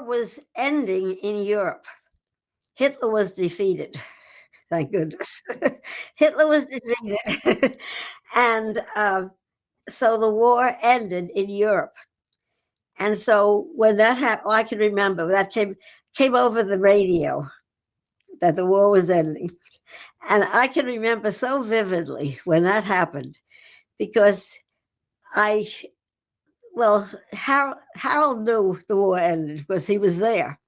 was ending in Europe. Hitler was defeated. Thank goodness. Hitler was defeated. And so the war ended in Europe. And so when that happened, I can remember that came over the radio that the war was ending. And I can remember so vividly when that happened because I, well, Harold knew the war ended because he was there.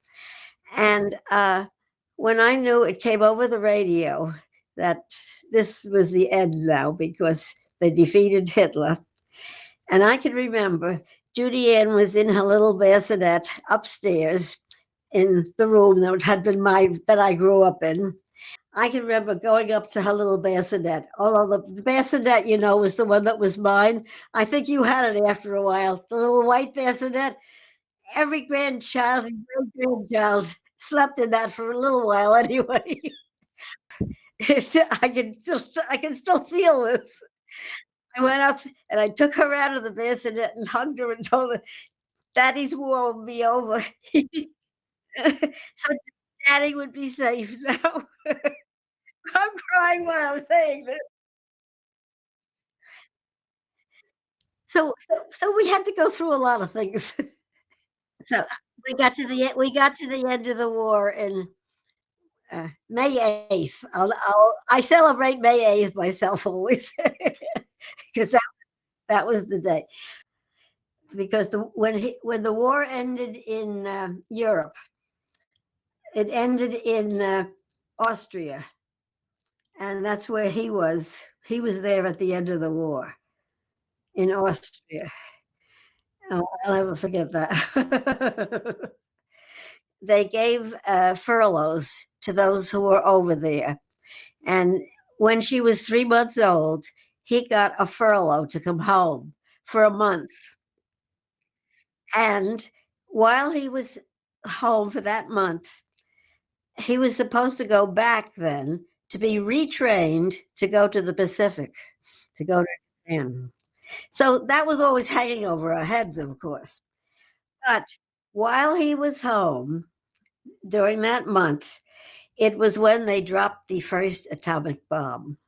And when I knew it came over the radio that this was the end now because they defeated Hitler, and I can remember Judy Ann was in her little bassinet upstairs in the room that had been that I grew up in. I can remember going up to her little bassinet. Although the bassinet, was the one that was mine. I think you had it after a while. The little white bassinet. Every grandchild and great grandchild slept in that for a little while anyway. I can still feel this. I went up and I took her out of the bassinet and hugged her and told her, "Daddy's war will be over." So Daddy would be safe now. I'm crying while I'm saying this. So we had to go through a lot of things. So we got to the end of the war in May 8th. I celebrate May 8th myself always because that was the day. Because when the war ended in Europe, it ended in Austria, and that's where he was. He was there at the end of the war in Austria. Oh, I'll never forget that. They gave furloughs to those who were over there. And when she was 3 months old, he got a furlough to come home for a month. And while he was home for that month, he was supposed to go back then to be retrained to go to the Pacific, to go to Japan. So that was always hanging over our heads, of course. But while he was home during that month, it was when they dropped the first atomic bomb.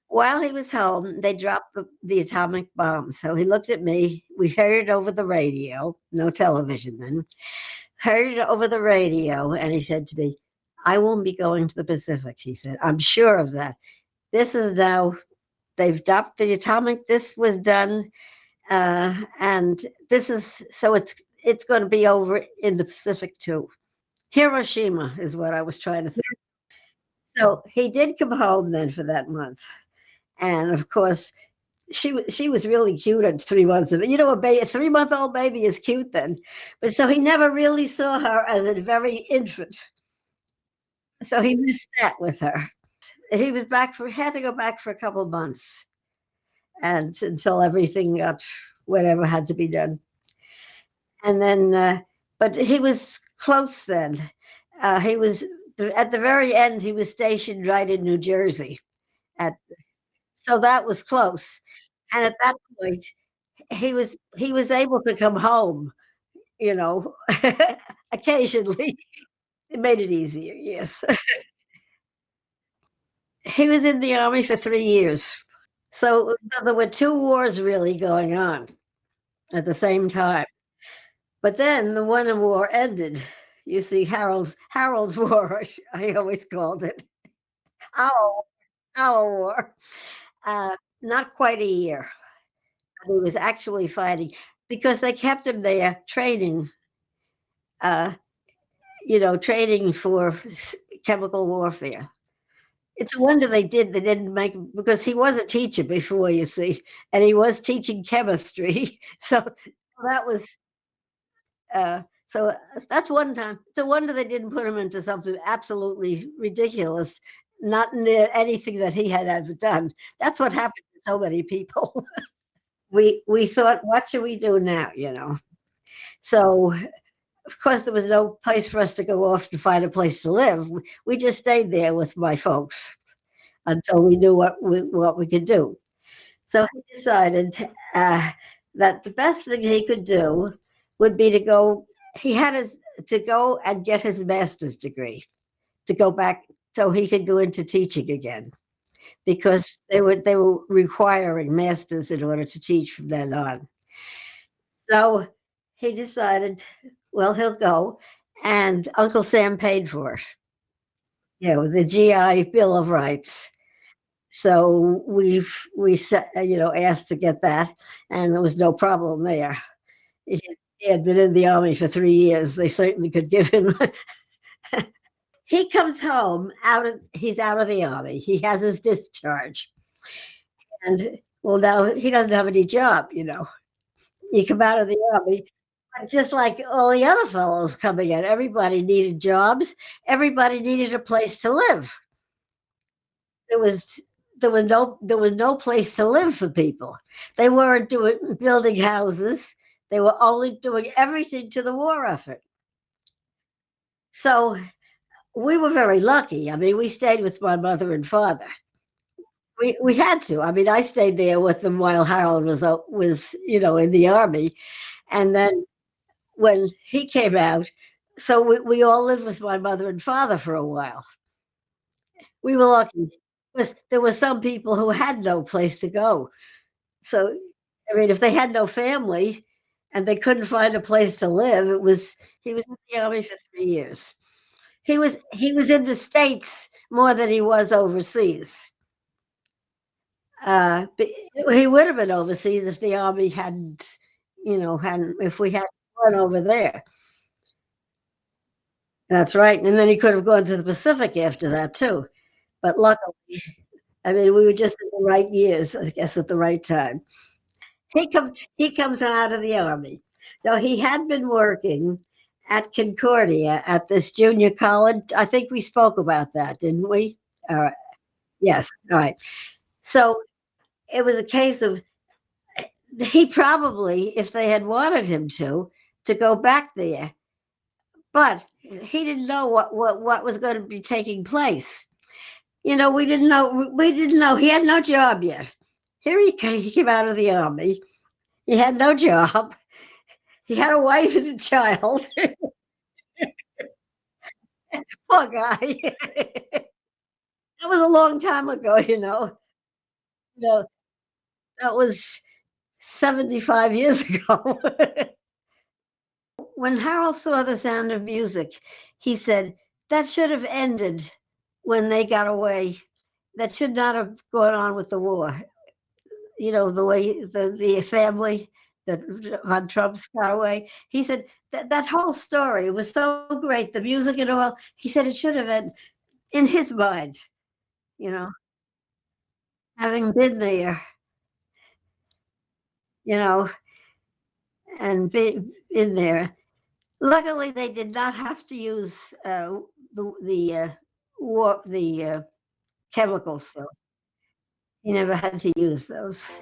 While he was home, they dropped the atomic bomb. So he looked at me. We heard it over the radio, no television then. Heard it over the radio, and he said to me, "I won't be going to the Pacific," he said. "I'm sure of that. This is now, they've dropped the atomic, this was done, and this is, so it's going to be over in the Pacific too." Hiroshima is what I was trying to think. So he did come home then for that month. And of course, she was really cute at 3 months of it. A 3-month-old baby is cute then. But so he never really saw her as a very infant. So he missed that with her. He was had to go back for a couple of months and until everything got whatever had to be done. And then, but he was close then. He was at the very end. He was stationed right in New Jersey, so that was close. And at that point, he was able to come home, you know, occasionally. It made it easier. Yes, he was in the army for 3 years. So there were two wars really going on at the same time. But then the one war ended. You see, Harold's war, I always called it. Our our war. Not quite a year. He was actually fighting because they kept him there training, uh, training for chemical warfare. It's a wonder they didn't make him because he was a teacher before, you see, and he was teaching chemistry. So that was so that's one time. It's a wonder they didn't put him into something absolutely ridiculous, not near anything that he had ever done. That's what happened to so many people. We thought, what should we do now? So of course there was no place for us to go off to find a place to live. We just stayed there with my folks until we knew what we could do. So he decided that the best thing he could do would be to go. He had to go and get his master's degree, to go back so he could go into teaching again because they were requiring masters in order to teach from then on. So he decided, well, he'll go, and Uncle Sam paid for it. Yeah, with the GI Bill of Rights. So asked to get that, and there was no problem there. He had been in the army for 3 years. They certainly could give him. He comes home he's out of the army. He has his discharge, and well, now he doesn't have any job. You come out of the army, but just like all the other fellows coming in, everybody needed jobs. Everybody needed a place to live. There was there was no place to live for people. They weren't doing building houses. They were only doing everything to the war effort. So we were very lucky. I mean, we stayed with my mother and father. We had to. I mean, I stayed there with them while Harold was in the army, and then when he came out, so we all lived with my mother and father for a while. We were lucky. There were some people who had no place to go. So, I mean, if they had no family and they couldn't find a place to live, he was in the army for 3 years. He was in the States more than he was overseas. But he would have been overseas if the army hadn't if we had gone over there. That's right, and then he could have gone to the Pacific after that too. But luckily, I mean, we were just in the right years, I guess, at the right time. He comes out of the army. Now he had been working at Concordia at this junior college. I think we spoke about that, didn't we? All right. Yes. All right. So it was a case of he probably, if they had wanted him to go back there, but he didn't know what was going to be taking place. We didn't know he had no job yet. Here he came out of the army. He had no job. He had a wife and a child. Poor guy. That was a long time ago. You know that was 75 years ago. When Harold saw The Sound of Music, he said that should have ended when they got away. That should not have gone on with the war. The way the family that Von Trump's got away. He said that whole story was so great, the music and all. He said it should have been in his mind, you know, having been there, you know, and be in there. Luckily, they did not have to use the chemicals, so he never had to use those.